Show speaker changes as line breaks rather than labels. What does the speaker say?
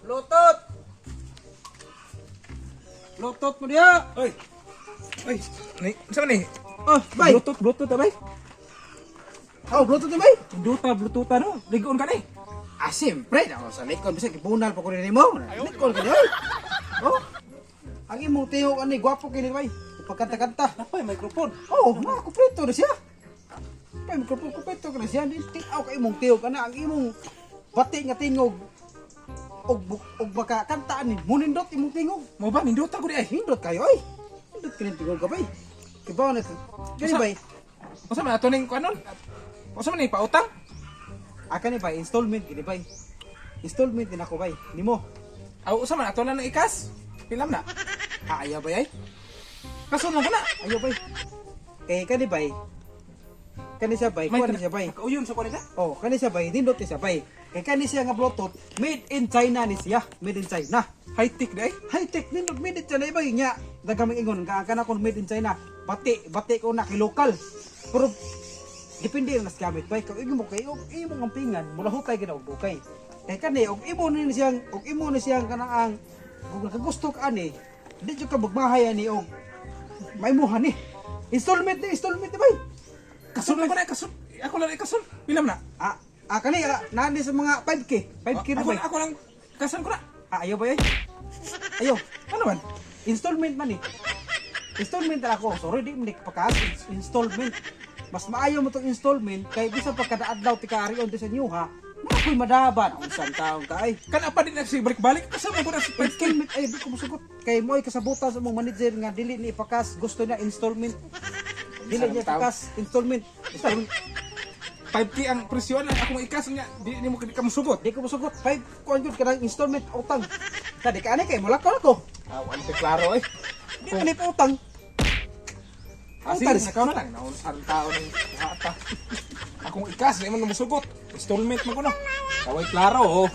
Bluetooth! Bluetooth mo diya!
Oy. Oy, ni, saan ni?
Oh, bay!
Bluetooth bay.
Oh, Bluetooth ni bay!
Bluetooth no. Ligon ka ni.
Ah, siyempre! Ako sa likod, bisa kibunal pa ko rin mo. Likod ka niya, oh! Ang imong tiyo, ano, gwapo kini bay. Pagkanta-kanta.
Napay microphone.
Oh, kumpleto na siya. May mikrofon kumpleto ka na siya. Tingaw ka imong tiyo ka na. Ang imong bati nga tingog. Og baka kantaan ni. Munindot imong tingog.
Mo ba nindot ako di ay?
Hindot kayo ay. Hindot ka ng tingog ka bay. Kibaw na ito. Gani bay.
Unsa man ato ning kuanon? Unsa man ni pautang?
Aka ni bay, installment gini bay. Installment din ako bay. Nimo.
Aw unsa man ato na ikas? Pilam na.
Ayaw bay ay.
Kaso mo na.
Ayaw bay. Kay kani bay. Kani siya bay. Kuha ni siya bay.
Kauyon sa kanila.
Oh, kani siya bay. Hindot ni siya bay. Kay kani siya nga Bluetooth. Made in China ni siya. Made in China.
High tech di ay.
High tech nindot made in China ibay nya. Dagaming ingon ka kana kon made in China. Bati ko na kay local. Pero depende na sa gamit bay. Kung imo kay imo ang pingan, mula hutay gid og dukay. Kay kani og imo ni siyang kanang kung gusto ka ani, di jud ka magmahay ani og may muha ni. Installment ni bay.
Kasun lang ko na kasun. Ako lang ikasun. Pilam na.
Kani nani sa mga 5K. 5K na bay.
Ako lang kasan ko na.
Ayaw bay. Ayaw.
Ano man?
Installment man eh. Installment na ako. Sorry, di mo pakas. Installment. Mas maayaw mo itong installment kay bisa pagkadaadlaw ti kaarion ti sa inyo ha. Ako'y madaban. Ang isang taong ka ay.
Kan apa din nagsibalik-balik kasama ko na sa 5K.
Installment ay di ko musugot. Kay mo ay kasabutan sa mong manager nga dili ni ipakas. Gusto niya installment. Dili niya ipakas. Installment. Installment.
5K ang presyon lang ako ikas niya. Di mo ka musugot.
Di ko musugot. 5 kuan jud kanang installment utang. Tadi ka ani kay mulakaw ako.
Awan te klaro eh.
Di man pa utang.
Asig na ka na lang. Naunsan tao ng hata. Akong ikas, di man musugot. Installment mo ko na. Kaway klaro oh.